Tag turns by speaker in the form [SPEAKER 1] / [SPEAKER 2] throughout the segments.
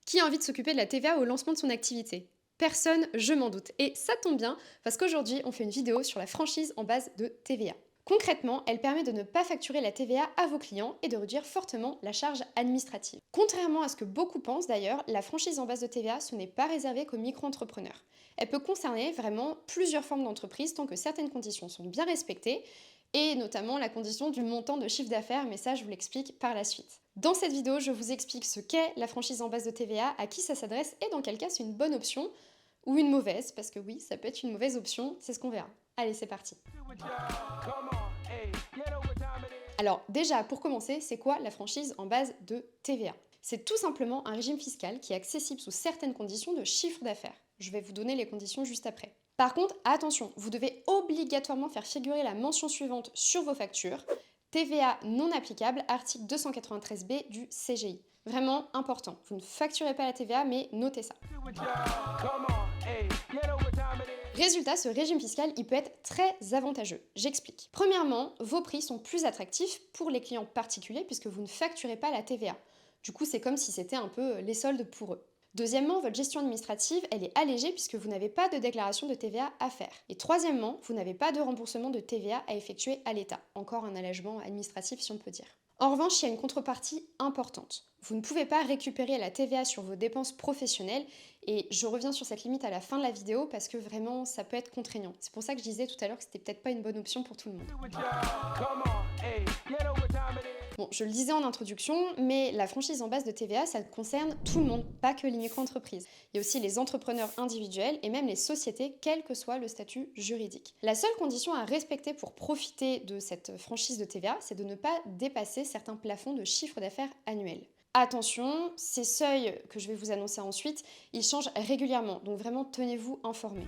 [SPEAKER 1] Qui a envie de s'occuper de la TVA au lancement de son activité? Personne, je m'en doute. Et ça tombe bien, parce qu'aujourd'hui, on fait une vidéo sur la franchise en base de TVA. Concrètement, elle permet de ne pas facturer la TVA à vos clients et de réduire fortement la charge administrative. Contrairement à ce que beaucoup pensent d'ailleurs, la franchise en base de TVA, ce n'est pas réservé qu'aux micro-entrepreneurs. Elle peut concerner vraiment plusieurs formes d'entreprises tant que certaines conditions sont bien respectées, et notamment la condition du montant de chiffre d'affaires, mais ça je vous l'explique par la suite. Dans cette vidéo, je vous explique ce qu'est la franchise en base de TVA, à qui ça s'adresse et dans quel cas c'est une bonne option ou une mauvaise, parce que oui, ça peut être une mauvaise option, c'est ce qu'on verra. Allez, c'est parti. Alors déjà, pour commencer, c'est quoi la franchise en base de TVA? C'est tout simplement un régime fiscal qui est accessible sous certaines conditions de chiffre d'affaires. Je vais vous donner les conditions juste après. Par contre, attention, vous devez obligatoirement faire figurer la mention suivante sur vos factures: TVA non applicable, article 293B du CGI. Vraiment important. Vous ne facturez pas la TVA, mais notez ça. Résultat, ce régime fiscal, il peut être très avantageux. J'explique. Premièrement, vos prix sont plus attractifs pour les clients particuliers puisque vous ne facturez pas la TVA. Du coup, c'est comme si c'était un peu les soldes pour eux. Deuxièmement, votre gestion administrative, elle est allégée puisque vous n'avez pas de déclaration de TVA à faire. Et troisièmement, vous n'avez pas de remboursement de TVA à effectuer à l'État. Encore un allègement administratif si on peut dire. En revanche, il y a une contrepartie importante. Vous ne pouvez pas récupérer la TVA sur vos dépenses professionnelles et je reviens sur cette limite à la fin de la vidéo parce que vraiment ça peut être contraignant. C'est pour ça que je disais tout à l'heure que c'était peut-être pas une bonne option pour tout le monde. Bon, je le disais en introduction, mais la franchise en base de TVA, ça concerne tout le monde, pas que les micro-entreprises. Il y a aussi les entrepreneurs individuels et même les sociétés, quel que soit le statut juridique. La seule condition à respecter pour profiter de cette franchise de TVA, c'est de ne pas dépasser certains plafonds de chiffre d'affaires annuel. Attention, ces seuils que je vais vous annoncer ensuite, ils changent régulièrement, donc vraiment tenez-vous informés.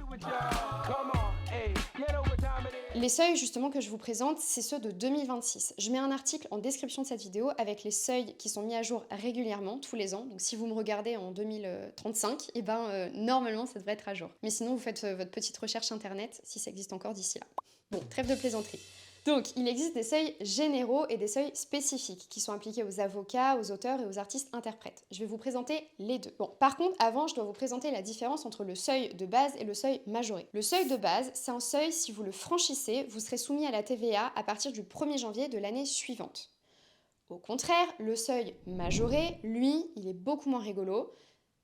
[SPEAKER 1] Les seuils justement que je vous présente, c'est ceux de 2026. Je mets un article en description de cette vidéo avec les seuils qui sont mis à jour régulièrement, tous les ans. Donc si vous me regardez en 2035, normalement ça devrait être à jour. Mais sinon vous faites votre petite recherche internet si ça existe encore d'ici là. Bon, trêve de plaisanterie. Donc, il existe des seuils généraux et des seuils spécifiques qui sont appliqués aux avocats, aux auteurs et aux artistes-interprètes. Je vais vous présenter les deux. Bon, par contre, avant, je dois vous présenter la différence entre le seuil de base et le seuil majoré. Le seuil de base, c'est un seuil, si vous le franchissez, vous serez soumis à la TVA à partir du 1er janvier de l'année suivante. Au contraire, le seuil majoré, lui, il est beaucoup moins rigolo.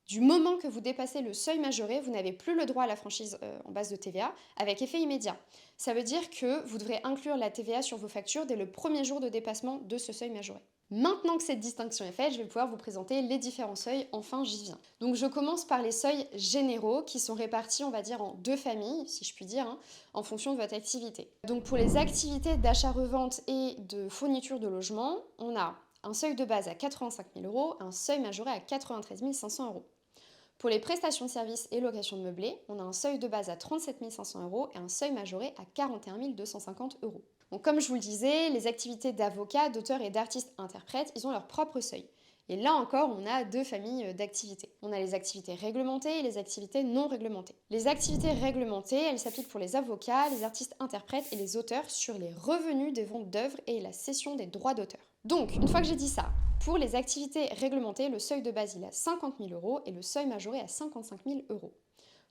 [SPEAKER 1] Du moment que vous dépassez le seuil majoré, vous n'avez plus le droit à la franchise en base de TVA avec effet immédiat. Ça veut dire que vous devrez inclure la TVA sur vos factures dès le premier jour de dépassement de ce seuil majoré. Maintenant que cette distinction est faite, je vais pouvoir vous présenter les différents seuils, enfin j'y viens. Donc je commence par les seuils généraux qui sont répartis, on va dire, en deux familles, si je puis dire, en fonction de votre activité. Donc pour les activités d'achat-revente et de fourniture de logement, on a un seuil de base à 85 000 €, un seuil majoré à 93 500 €. Pour les prestations de services et location de meublés, on a un seuil de base à 37 500 € et un seuil majoré à 41 250 €. Donc comme je vous le disais, les activités d'avocats, d'auteurs et d'artistes-interprètes, ils ont leur propre seuil. Et là encore, on a deux familles d'activités. On a les activités réglementées et les activités non réglementées. Les activités réglementées, elles s'appliquent pour les avocats, les artistes-interprètes et les auteurs sur les revenus des ventes d'œuvres et la cession des droits d'auteur. Donc, une fois que j'ai dit ça, pour les activités réglementées, le seuil de base il est à 50 000 € et le seuil majoré à 55 000 €.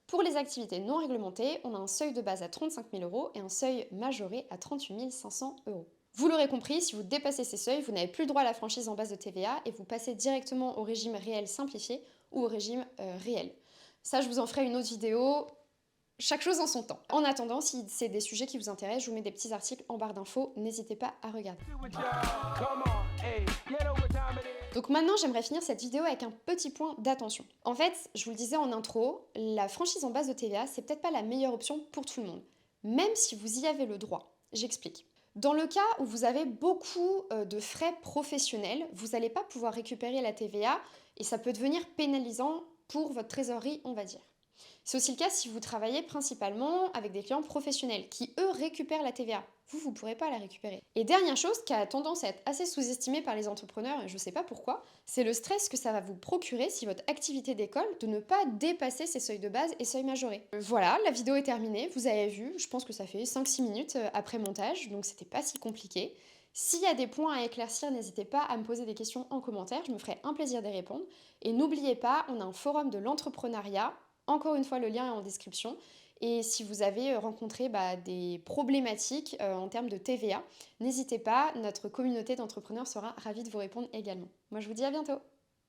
[SPEAKER 1] Pour les activités non réglementées, on a un seuil de base à 35 000 € et un seuil majoré à 38 500 €. Vous l'aurez compris, si vous dépassez ces seuils, vous n'avez plus le droit à la franchise en base de TVA et vous passez directement au régime réel simplifié ou au régime réel. Ça, je vous en ferai une autre vidéo. Chaque chose en son temps. En attendant, si c'est des sujets qui vous intéressent, je vous mets des petits articles en barre d'infos, n'hésitez pas à regarder. Donc maintenant, j'aimerais finir cette vidéo avec un petit point d'attention. En fait, je vous le disais en intro, la franchise en base de TVA, c'est peut-être pas la meilleure option pour tout le monde, même si vous y avez le droit. J'explique. Dans le cas où vous avez beaucoup de frais professionnels, vous n'allez pas pouvoir récupérer la TVA et ça peut devenir pénalisant pour votre trésorerie, on va dire. C'est aussi le cas si vous travaillez principalement avec des clients professionnels qui, eux, récupèrent la TVA. Vous ne pourrez pas la récupérer. Et dernière chose qui a tendance à être assez sous-estimée par les entrepreneurs, et je ne sais pas pourquoi, c'est le stress que ça va vous procurer si votre activité d'école de ne pas dépasser ces seuils de base et seuils majorés. Voilà, la vidéo est terminée, vous avez vu, je pense que ça fait 5-6 minutes après montage, donc c'était pas si compliqué. S'il y a des points à éclaircir, n'hésitez pas à me poser des questions en commentaire, je me ferai un plaisir d'y répondre. Et n'oubliez pas, on a un forum de l'entrepreneuriat, encore une fois le lien est en description. Et si vous avez rencontré des problématiques en termes de TVA, n'hésitez pas, notre communauté d'entrepreneurs sera ravie de vous répondre également. Moi je vous dis à bientôt.